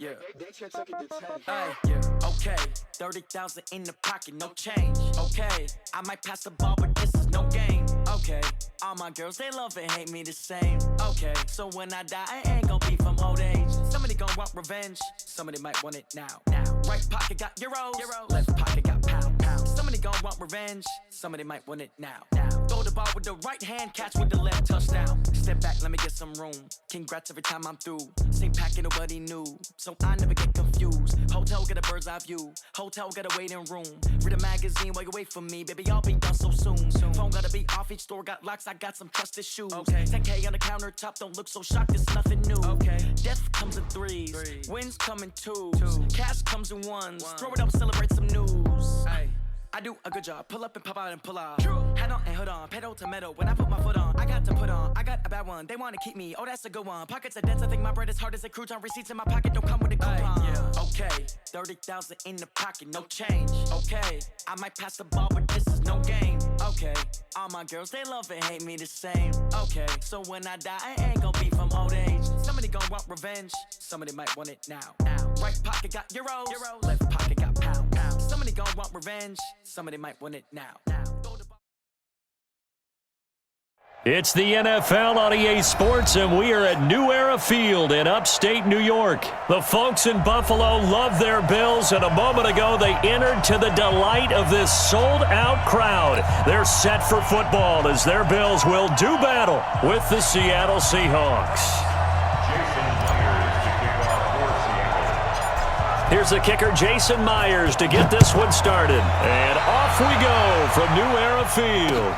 Yeah. Yeah. Okay. 30,000 in the pocket, no change. Okay. I might pass the ball, but this is no game. Okay. All my girls, they love and hate me the same. Okay. So when I die, I ain't gon' be from old age. Somebody gon' want revenge. Somebody might want it now. Right pocket got euros. Left pocket got pound. Somebody gon' want revenge. Somebody might want it now. Throw the ball with the right hand, catch with the left, touchdown. Step back, let me get some room. Congrats every time I'm through. Same packet, nobody knew. So I never get confused. Hotel get a bird's eye view. Hotel get a waiting room. Read a magazine while you wait for me. Baby, I'll be done so soon. Phone gotta be off, each store got locks. I got some trusted shoes. 10K on the countertop, don't look so shocked, it's nothing new. Death comes in threes. Wins come in twos. Cash comes in ones. Throw it up, celebrate some news. I do a good job. Pull up and pop out and pull out. Head on and hood on. Pedal to metal. When I put my foot on, I got to put on. I got a bad one. They want to keep me. Oh, that's a good one. Pockets are dense. I think my bread is hard as a crouton. Receipts in my pocket don't come with a coupon. Okay. 30,000 in the pocket. No change. Okay. I might pass the ball, but this is no game. Okay. All my girls, they love and hate me the same. Okay. So when I die, I ain't gonna be from old age. Somebody gon' want revenge. Somebody might want it now. Right pocket got euros. Left pocket got pound. Somebody gon' want revenge. Somebody might want it now. It's the NFL on EA Sports, and we are at New Era Field in upstate New York. The folks in Buffalo love their Bills, and a moment ago they entered to the delight of this sold-out crowd. They're set for football as their Bills will do battle with the Seattle Seahawks. Here's the kicker, Jason Myers, to get this one started. And off we go from New Era Field.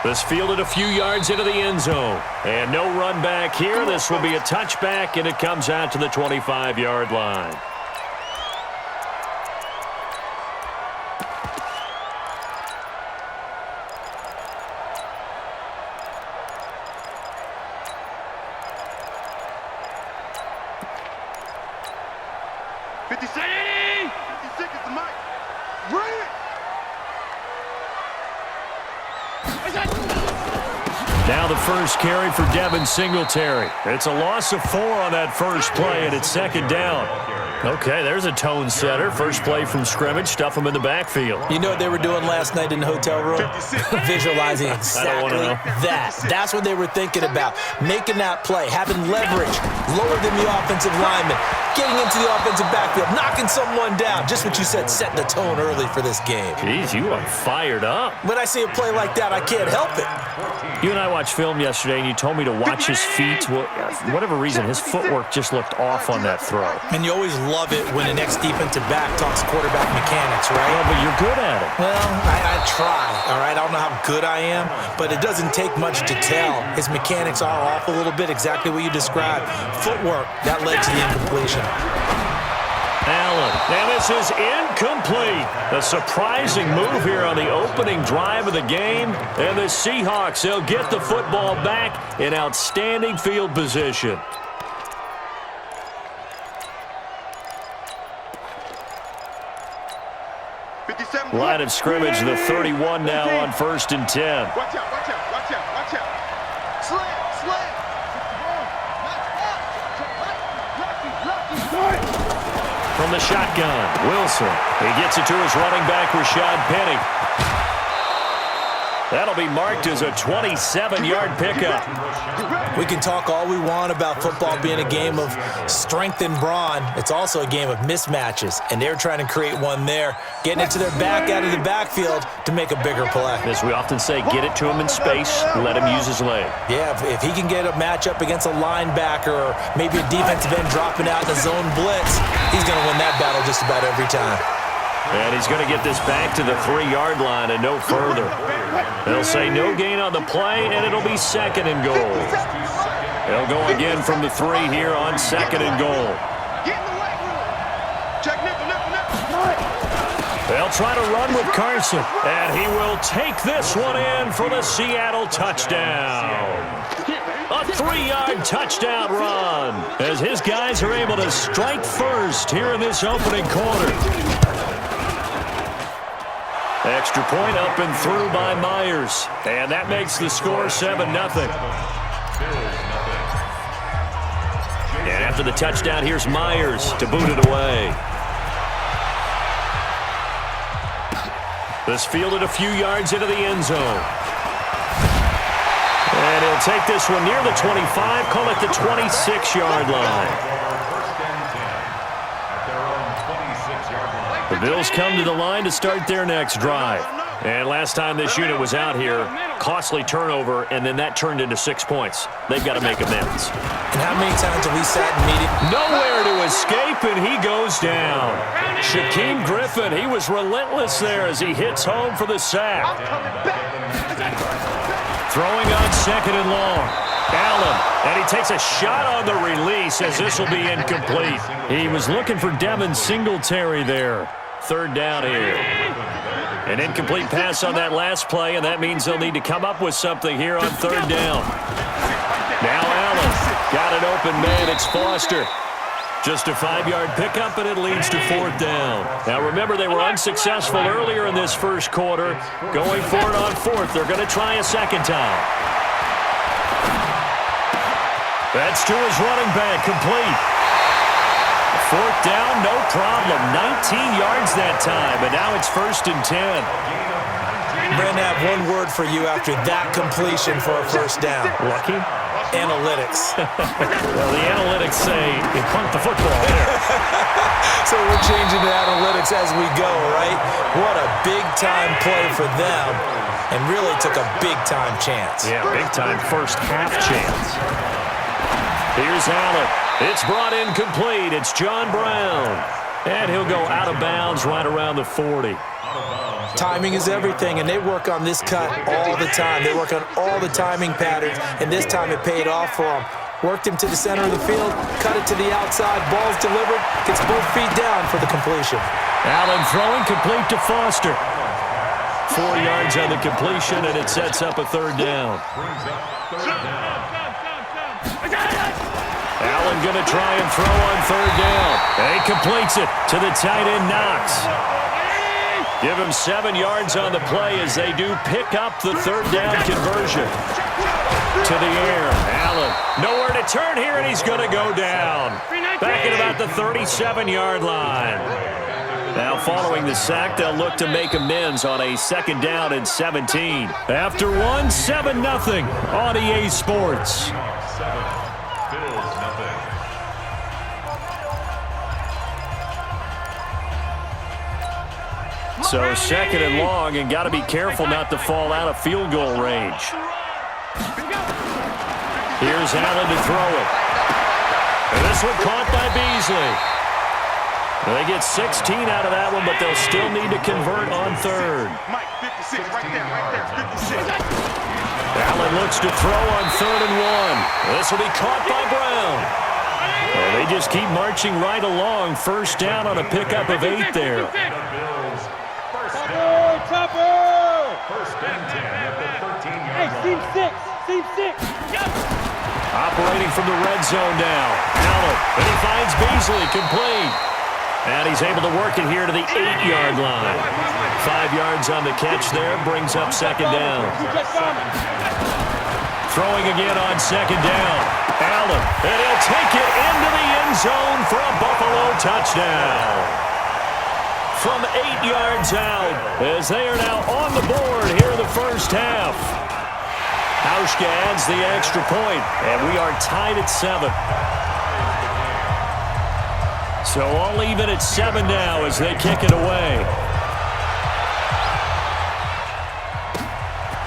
This fielded a few yards into the end zone. And no run back here. This will be a touchback, and it comes out to the 25-yard line. Now the first carry for Devin Singletary. It's a loss of 4 on that first play, and it's second down. Okay, there's a tone setter. First play from scrimmage, stuff him in the backfield. You know what they were doing last night in the hotel room? Visualizing exactly that. That's what they were thinking about. Making that play, having leverage, lower than the offensive lineman, getting into the offensive backfield, knocking someone down. Just what you said, setting the tone early for this game. Jeez, you are fired up. When I see a play like that, I can't help it. You and I watched film yesterday, and you told me to watch his feet. Well, for whatever reason, his footwork just looked off on that throw. And you always love it when the next defensive back talks quarterback mechanics, right? Well, but you're good at it. Well, I try, all right? I don't know how good I am, but it doesn't take much to tell. His mechanics are off a little bit, exactly what you described. Footwork, that led to the incompletion. Allen, and this is incomplete. A surprising move here on the opening drive of the game. And the Seahawks, they'll get the football back in outstanding field position. Line of scrimmage, the 31 now on 1st and 10. Watch out, watch out, watch out, watch out. Slam. From the shotgun, Wilson. He gets it to his running back, Rashad Penny. That'll be marked as a 27-yard pickup. We can talk all we want about football being a game of strength and brawn. It's also a game of mismatches, and they're trying to create one there, getting it to their back out of the backfield to make a bigger play. As we often say, get it to him in space, let him use his leg. Yeah, if he can get a matchup against a linebacker or maybe a defensive end dropping out in a zone blitz, he's going to win that battle just about every time. And he's going to get this back to the 3-yard line and no further. They'll say no gain on the play, and it'll be 2nd and goal. They'll go again from the 3 here on 2nd and goal. They'll try to run with Carson, and he will take this one in for the Seattle touchdown. A 3-yard touchdown run as his guys are able to strike first here in this opening quarter. Extra point up and through by Myers. And that makes the score 7-0. And After the touchdown, here's Myers to boot it away. This fielded a few yards into the end zone. And he'll take this one near the 25, call it the 26-yard line. The Bills come to the line to start their next drive. And last time this unit was out here, costly turnover, and then that turned into 6 points. They've got to make amends. And how many times have we sat in meetings? Nowhere to escape, and he goes down. Shaquem Griffin, he was relentless there as he hits home for the sack. Throwing on second and long. Allen, and he takes a shot on the release as this will be incomplete. He was looking for Devin Singletary there. Third down here. An incomplete pass on that last play, and that means they'll need to come up with something here on third down. Now Allen got an open man. It's Foster. Just a 5-yard pickup, and it leads to fourth down. Now remember, they were unsuccessful earlier in this first quarter. Going for it on fourth. They're going to try a second time. That's to his running back, complete. Fourth down, no problem. 19 yards that time, and now it's 1st and 10. Brandon, I have one word for you after that completion for a first down. Lucky? Analytics. Well, the analytics say he punked the football there. So we're changing the analytics as we go, right? What a big-time play for them, and really took a big-time chance. Yeah, big-time first half chance. Here's Allen. It's brought in complete. It's John Brown. And he'll go out of bounds right around the 40. Timing is everything, and they work on this cut all the time. They work on all the timing patterns, and this time it paid off for them. Worked him to the center of the field, cut it to the outside, ball's delivered, gets both feet down for the completion. Allen throwing complete to Foster. 4 yards on the completion, and it sets up a third down. Allen going to try and throw on third down. And he completes it to the tight end, Knox. Give him 7 yards on the play as they do pick up the third down conversion. To the air, Allen. Nowhere to turn here, and he's going to go down. Back at about the 37-yard line. Now following the sack, they'll look to make amends on a 2nd down and 17. After one, 7-0 on EA Sports. So 2nd and long, and got to be careful not to fall out of field goal range. Here's Allen to throw it. And this one caught by Beasley. They get 16 out of that one, but they'll still need to convert on third. Allen looks to throw on 3rd and 1. This will be caught by Brown. Well, they just keep marching right along. First down on a pickup of 8 there. First and 10 at the 13-yard line. Team 6. Operating from the red zone now. Allen, and he finds Beasley, complete. And he's able to work it here to the 8-yard line. 5 yards on the catch there, brings up 2nd down. Throwing again on 2nd down. Allen, and he'll take it into the end zone for a Buffalo touchdown. From 8 yards out, as they are now on the board here in the first half. Hauschka adds the extra point, and we are tied at 7. So all even at 7 now as they kick it away.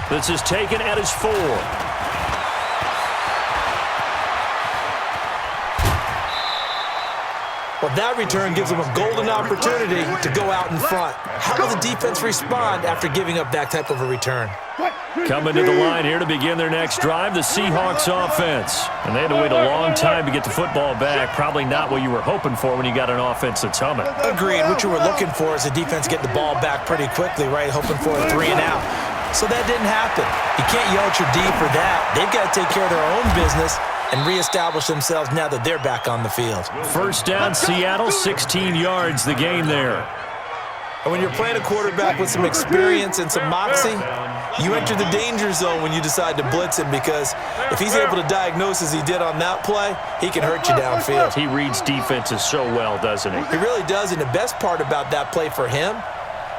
This is taken at his 4. Well, that return gives them a golden opportunity to go out in front. How will the defense respond after giving up that type of a return? Coming to the line here to begin their next drive, the Seahawks offense. And they had to wait a long time to get the football back. Probably not what you were hoping for when you got an offense that's humming. Agreed. What you were looking for is the defense get the ball back pretty quickly, right? Hoping for a 3 and out. So that didn't happen. You can't yell at your D for that. They've got to take care of their own business and reestablish themselves now that they're back on the field. First down, Seattle, 16 yards the game there. And when you're playing a quarterback with some experience and some moxie, You enter the danger zone when you decide to blitz him, because if he's able to diagnose as he did on that play, he can hurt you downfield. He reads defenses so well, doesn't he? He really does, and the best part about that play for him,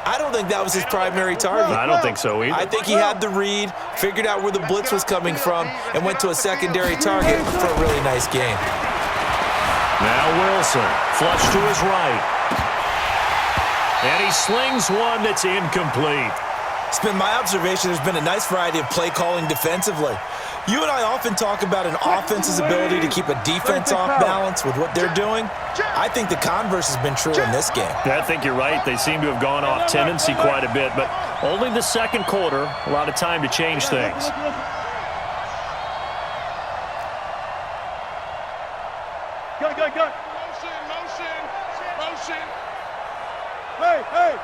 I don't think that was his primary target. I don't think so either. I think he had the read, figured out where the blitz was coming from, and went to a secondary target for a really nice game. Now Wilson, flush to his right. And he slings one that's incomplete. It's been my observation there's been a nice variety of play calling defensively. You and I often talk about an offense's ability to keep a defense off balance with what they're doing. I think the converse has been true in this game. Yeah, I think you're right. They seem to have gone off tendency quite a bit, but only the second quarter, a lot of time to change things. Go. Motion. Hey.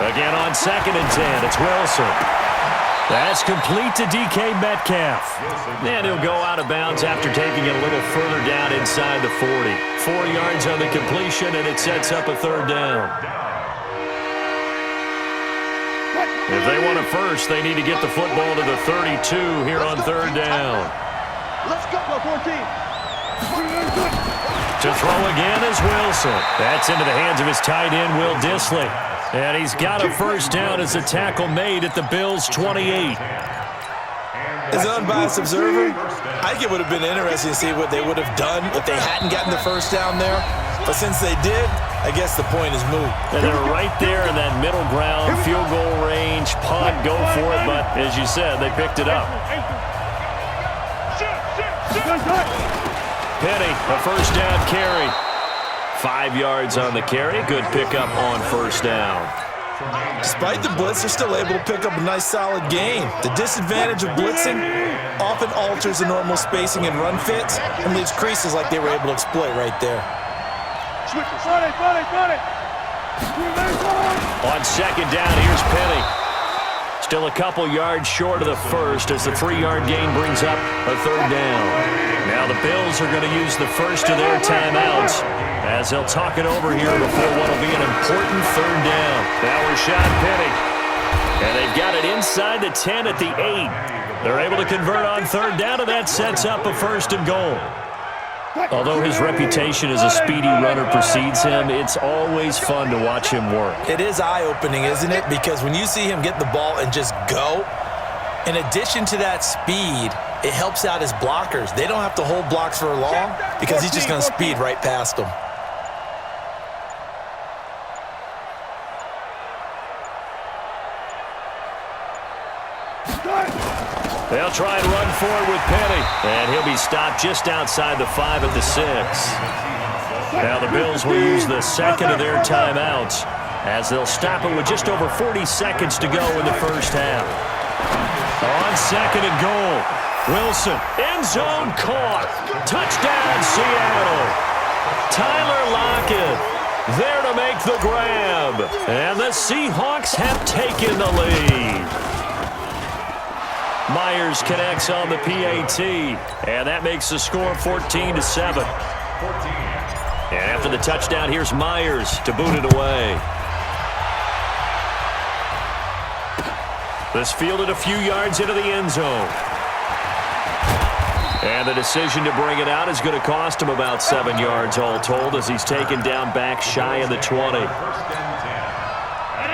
Again on 2nd and 10, it's Wilson. That's complete to DK Metcalf. And he'll go out of bounds after taking it a little further down inside the 40. 4 yards on the completion, and it sets up a 3rd down. If they want a first, they need to get the football to the 32 here on 3rd down. Let's go, 14. To throw again is Wilson. That's into the hands of his tight end, Will Dissly. And he's got a first down as the tackle made at the Bills' 28. As an unbiased observer, I think it would have been interesting to see what they would have done if they hadn't gotten the first down there. But since they did, I guess the point is moot. And they're right there in that middle ground, field goal range, punt, go for it. But as you said, they picked it up. Penny, a first down carry. 5 yards on the carry. Good pickup on first down. Despite the blitz, they're still able to pick up a nice, solid gain. The disadvantage of blitzing often alters the normal spacing and run fits and leaves creases like they were able to exploit right there. On 2nd down, here's Penny. Still a couple yards short of the first as the 3-yard gain brings up a 3rd down. Now the Bills are going to use the first of their timeouts as they'll talk it over here before what will be an important 3rd down. Now Rashad Penny. And they've got it inside the 10 at the 8. They're able to convert on 3rd down, and that sets up a 1st and goal. Although his reputation as a speedy runner precedes him, it's always fun to watch him work. It is eye-opening, isn't it? Because when you see him get the ball and just go, in addition to that speed, it helps out his blockers. They don't have to hold blocks for long because he's just going to speed right past them. They'll try and run forward with Penny. And he'll be stopped just outside the 5 at the 6. Now the Bills will use the second of their timeouts as they'll stop it with just over 40 seconds to go in the first half. On 2nd and goal, Wilson, end zone caught. Touchdown, Seattle. Tyler Lockett there to make the grab. And the Seahawks have taken the lead. Myers connects on the PAT, and that makes the score 14-7. And after the touchdown, here's Myers to boot it away. This fielded a few yards into the end zone. And the decision to bring it out is going to cost him about 7 yards all told as he's taken down back shy of the 20.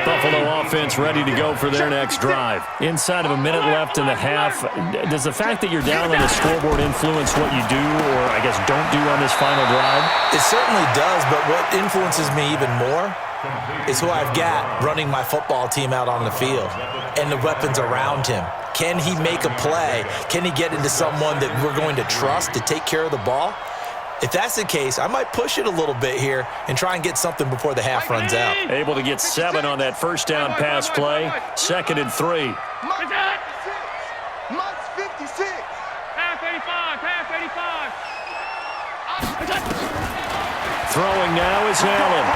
Buffalo offense ready to go for their next drive. Inside of a minute left in the half, does the fact that you're down on the scoreboard influence what you do or, I guess, don't do on this final drive? It certainly does, but what influences me even more is who I've got running my football team out on the field and the weapons around him. Can he make a play? Can he get into someone that we're going to trust to take care of the ball? If that's the case, I might push it a little bit here and try and get something before the half runs out. Able to get 7 on that first down pass play. 2nd and 3. Must 56. Half 85. Throwing now is Allen.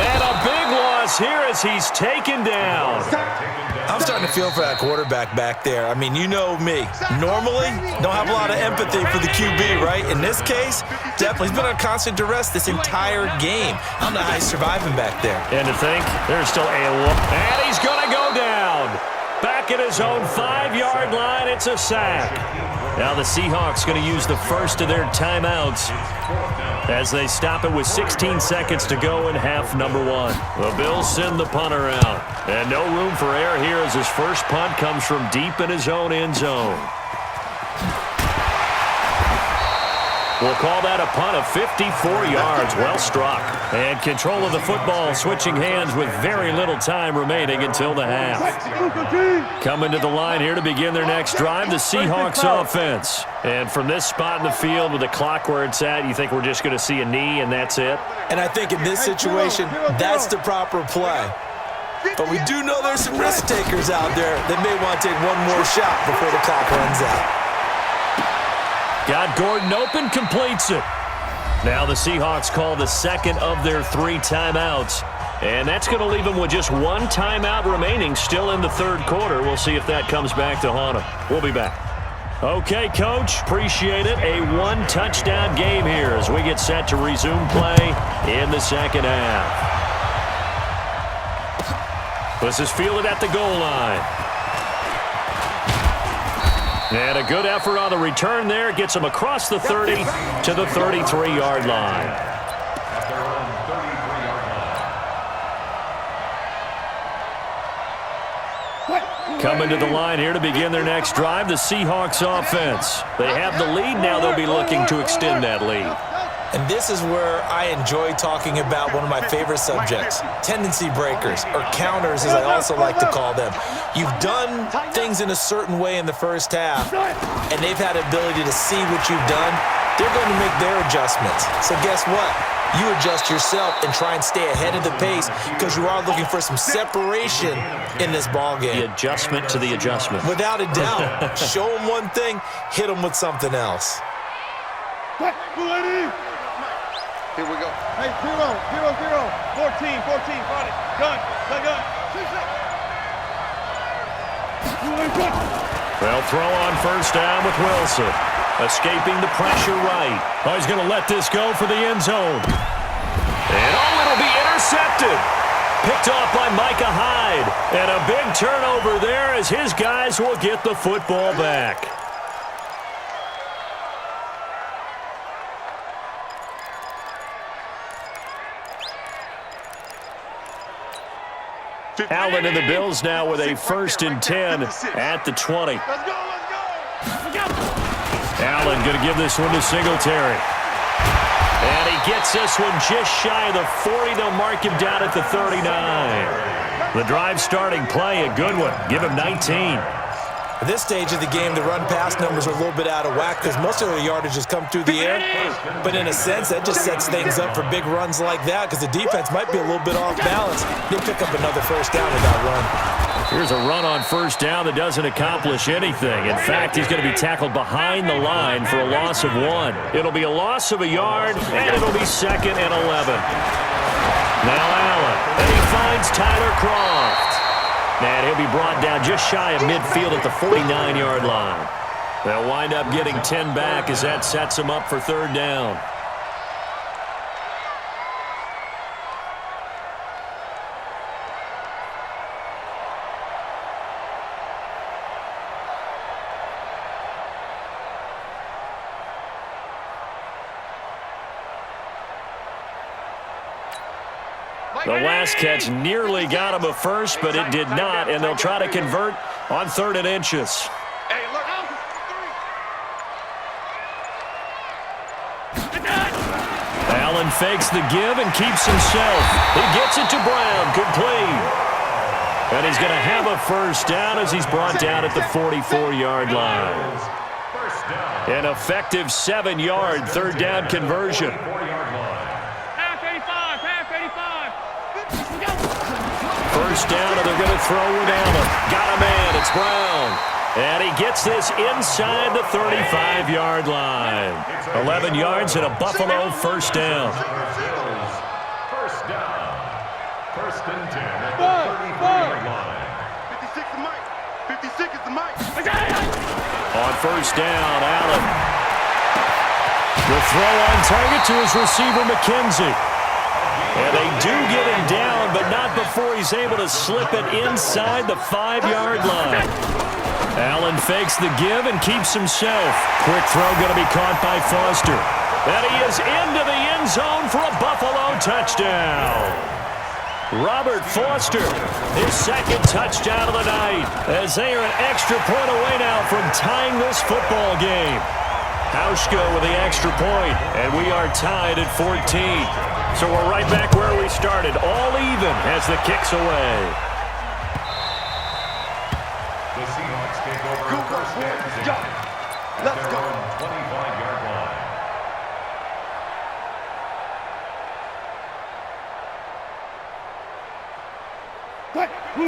And a big loss here as he's taken down. I'm starting to feel for that quarterback back there. I mean, you know me. Normally, don't have a lot of empathy for the QB, right? In this case, definitely. He's been on constant duress this entire game. I don't know how he's surviving back there. And to think, there's still and he's going to go down. Back at his own 5-yard line, it's a sack. Now the Seahawks going to use the first of their timeouts as they stop it with 16 seconds to go in half number 1. The Bills send the punter out. And no room for error here as his first punt comes from deep in his own end zone. We'll call that a punt of 54 yards. Well struck. And control of the football switching hands with very little time remaining until the half. Coming to the line here to begin their next drive, the Seahawks offense. And from this spot in the field with the clock where it's at, you think we're just going to see a knee and that's it? And I think in this situation, that's the proper play. But we do know there's some risk takers out there that may want to take one more shot before the clock runs out. Got Gordon open, completes it. Now the Seahawks call the second of their 3 timeouts. And that's going to leave them with just 1 timeout remaining still in the third quarter. We'll see if that comes back to haunt them. We'll be back. Okay, Coach, appreciate it. A 1-touchdown game here as we get set to resume play in the second half. This is fielded at the goal line. And a good effort on the return there. Gets him across the 30 to the 33-yard line. Coming to the line here to begin their next drive, the Seahawks offense. They have the lead. Now they'll be looking to extend that lead. And this is where I enjoy talking about one of my favorite subjects, tendency breakers, or counters as I also like to call them. You've done things in a certain way in the first half, and they've had the ability to see what you've done. They're going to make their adjustments. So guess what? You adjust yourself and try and stay ahead of the pace because you are looking for some separation in this ballgame. The adjustment to the adjustment. Without a doubt. Show them one thing, hit them with something else. Here we go. Hey, 0, 0, 0. 14, 14, got it. Gun. They'll throw on first down with Wilson. Escaping the pressure right. Oh, he's going to let this go for the end zone. And it'll be intercepted. Picked off by Micah Hyde. And a big turnover there as his guys will get the football back. Allen and the Bills now with a 1st and 10 at the 20. Let's go. Allen going to give this one to Singletary. And he gets this one just shy of the 40. They'll mark him down at the 39. The drive starting play, a good one. Give him 19. At this stage of the game, the run-pass numbers are a little bit out of whack because most of their yardage has come through the air. But in a sense, that just sets things up for big runs like that because the defense might be a little bit off balance. They'll pick up another first down with that run. Here's a run on first down that doesn't accomplish anything. In fact, he's going to be tackled behind the line for a loss of 1. It'll be a loss of a yard, and it'll be 2nd and 11. Now Allen, and he finds Tyler Kroft. And he'll be brought down just shy of midfield at the 49-yard line. They'll wind up getting 10 back as that sets them up for 3rd down. The last catch nearly got him a first, but it did not, and they'll try to convert on 3rd and inches. Hey, look out. Allen fakes the give and keeps himself. He gets it to Brown, complete. And he's going to have a first down as he's brought down at the 44-yard line. An effective 7-yard 3rd down conversion. First down, and they're going to throw with Allen. Got a man, it's Brown. And he gets this inside the 35-yard line. 11 yards and a Buffalo first down. First and 10 at the 34-yard line. 56 is Mike. 56 is the Mike. On first down, Allen. The throw on target to his receiver, McKenzie. And they do get him down, but not before he's able to slip it inside the 5-yard line. Allen fakes the give and keeps himself. Quick throw going to be caught by Foster. And he is into the end zone for a Buffalo touchdown. Robert Foster, his second touchdown of the night, as they are an extra point away now from tying this football game. Hauschka with the extra point, and we are tied at 14. So we're right back where we started, all even as the kick's away. The Seahawks take over first and 10. Let's go. 25-yard line.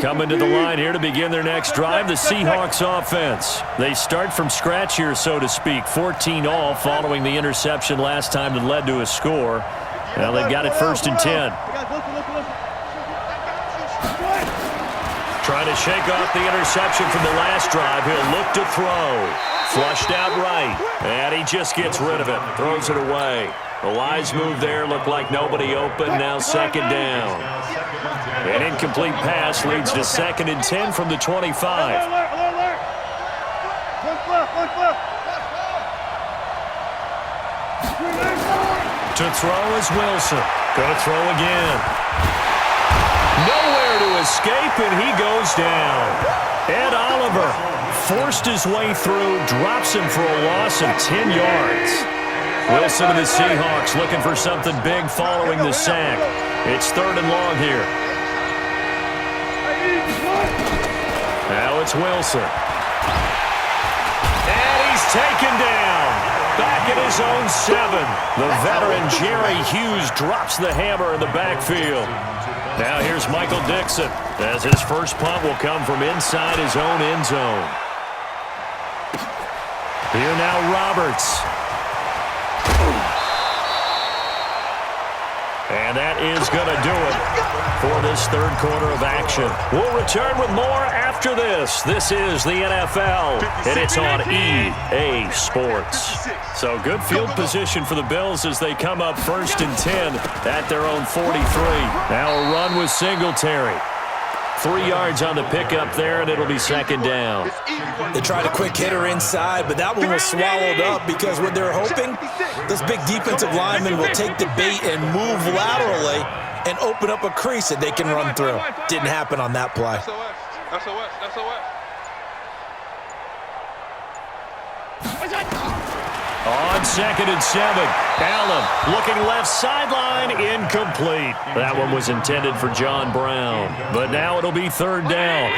Coming to the line here to begin their next drive, the Seahawks offense. They start from scratch here, so to speak. 14 all following the interception last time that led to a score. Now they've got it first and 10. Trying to shake off the interception from the last drive. He'll look to throw. Flushed out right. And he just gets rid of it. Throws it away. The wise move there. Looked like nobody open. Now second down. An incomplete pass leads to second and 10 from the 25. To throw is Wilson. Going to throw again. Nowhere to escape, and he goes down. Ed Oliver forced his way through, drops him for a loss of 10 yards. Wilson and the Seahawks looking for something big following the sack. It's third and long here. Now it's Wilson. And he's taken down. Back at his own 7. The veteran Jerry Hughes drops the hammer in the backfield. Now here's Michael Dixon, as his first punt will come from inside his own end zone. Here now Roberts. And that is going to do it for this third quarter of action. We'll return with more after this. This is the NFL, and it's on EA Sports. So good field position for the Bills as they come up first and 10 at their own 43. Now a run with Singletary. 3 yards on the pickup there, and it'll be second down. They tried a quick hitter inside, but that one was swallowed up because what they're hoping, this big defensive lineman will take the bait and move laterally and open up a crease that they can run through. Didn't happen on that play. On second and 7, Allen looking left sideline, incomplete. That one was intended for John Brown, but now it'll be third down.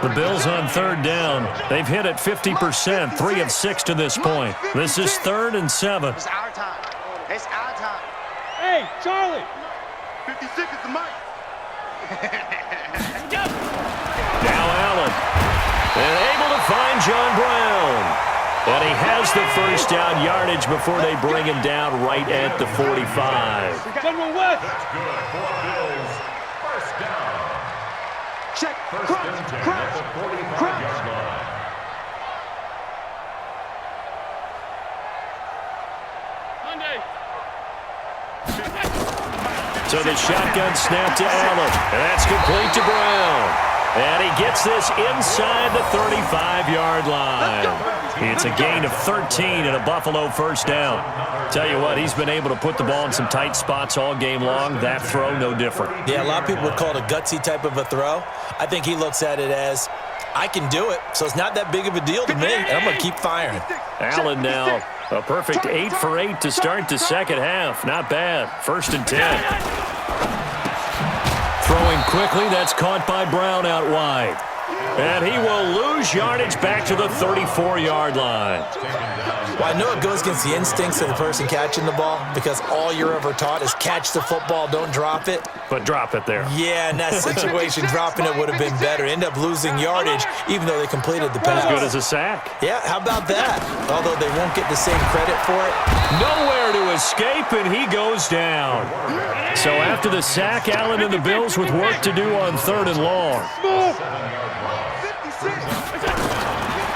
The Bills on third down. They've hit it 50%, 3 of 6 to this point. This is third and 7. It's our time. It's our time. Hey, Charlie. 56 is the Mike. Now Allen, and able to find John Brown. And he has the first down yardage before they bring him down right at the 45. General West. That's good for Bills. First down. Check. First and 10 at the 45-yard line. So the shotgun snap to Allen, and that's complete to Brown. And he gets this inside the 35-yard line. It's a gain of 13 and a Buffalo first down. Tell you what, he's been able to put the ball in some tight spots all game long. That throw, no different. Yeah, a lot of people would call it a gutsy type of a throw. I think he looks at it as, I can do it, so it's not that big of a deal to me, and I'm going to keep firing. Allen now, a perfect 8 for 8 to start the second half. Not bad. First and 10. Throwing quickly, that's caught by Brown out wide. And he will lose yardage back to the 34-yard line. Well, I know it goes against the instincts of the person catching the ball because all you're ever taught is catch the football, don't drop it. But drop it there. Yeah, in that situation, dropping it would have been better. End up losing yardage even though they completed the pass. As good as a sack. Yeah, how about that? Although they won't get the same credit for it. Nowhere to escape, and he goes down. So after the sack, Allen and the Bills with work to do on 3rd and long.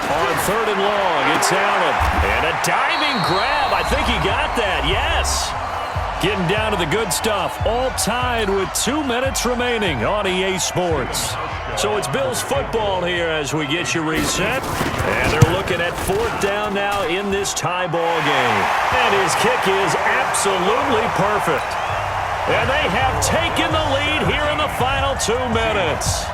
On 3rd and long, it's Allen. And a diving grab. I think he got that, yes. Getting down to the good stuff. All tied with 2 minutes remaining on EA Sports. So it's Bills football here as we get you reset. And they're looking at 4th down now in this tie ball game. And his kick is absolutely perfect. And they have taken the lead here in the final 2 minutes.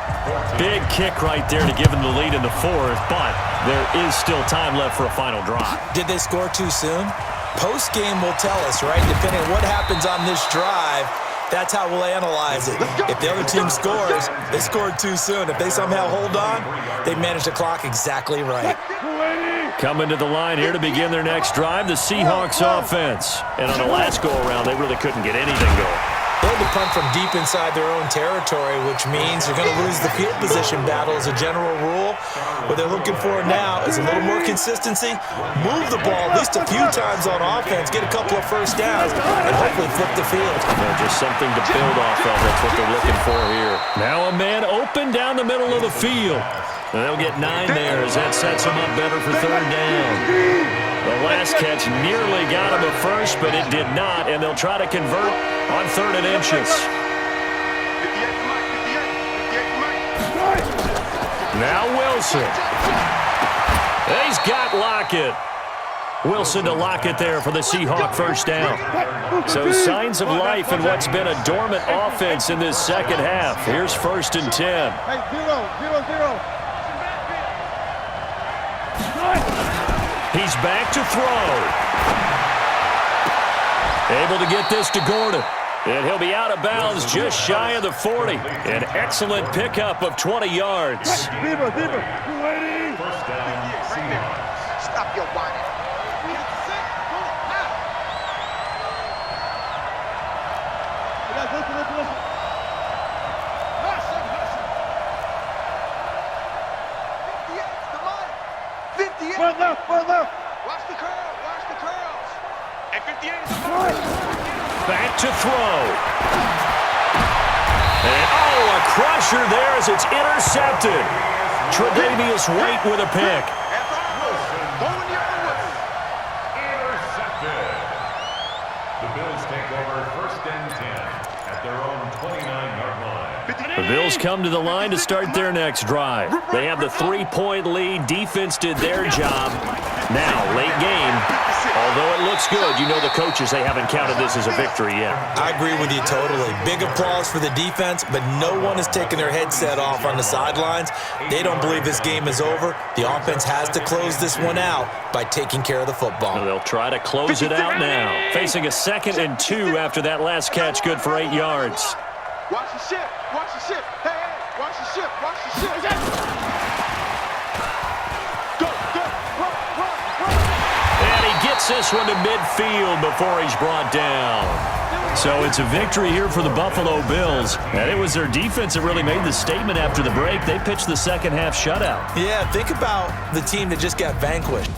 Big kick right there to give them the lead in the 4th, but there is still time left for a final drive. Did they score too soon? Post-game will tell us, right? Depending on what happens on this drive, that's how we'll analyze it. If the other team scores, they scored too soon. If they somehow hold on, they managed the clock exactly right. Coming to the line here to begin their next drive, the Seahawks offense. And on the last go-around, they really couldn't get anything going. They had to punt from deep inside their own territory, which means you're going to lose the field position battle as a general rule. What they're looking for now is a little more consistency, move the ball at least a few times on offense, get a couple of first downs, and hopefully flip the field. Just something to build off of. That's what they're looking for here. Now a man open down the middle of the field. And they'll get 9 there as that sets them up better for 3rd down. The last catch nearly got him a first, but it did not, and they'll try to convert on 3rd and inches. Now Wilson. He's got Lockett. Wilson to Lockett there for the Seahawk first down. So signs of life in what's been a dormant offense in this second half. Here's 1st and 10. Hey, 0-0-0. He's back to throw. Able to get this to Gordon. And he'll be out of bounds just shy of the 40. An excellent pickup of 20 yards. Deeper. Stop your whining. Listen. One left. Watch the curls. And 58 is Back to throw. And a crusher there as it's intercepted. Tre'Davious White with a pick. Intercepted. The Bills take over 1st and 10 at their own 29-yard line. The Bills come to the line to start their next drive. They have the 3-point lead. Defense did their job. Now, late game, although it looks good, you know the coaches, they haven't counted this as a victory yet. I agree with you totally. Big applause for the defense, but no one is taking their headset off on the sidelines. They don't believe this game is over. The offense has to close this one out by taking care of the football. They'll try to close it out now. Facing a 2nd and 2 after that last catch, good for 8 yards. Watch the ship. Hey, watch the ship. Go, And he gets this one to midfield before he's brought down. So it's a victory here for the Buffalo Bills. And it was their defense that really made the statement after the break. They pitched the second half shutout. Yeah, think about the team that just got vanquished.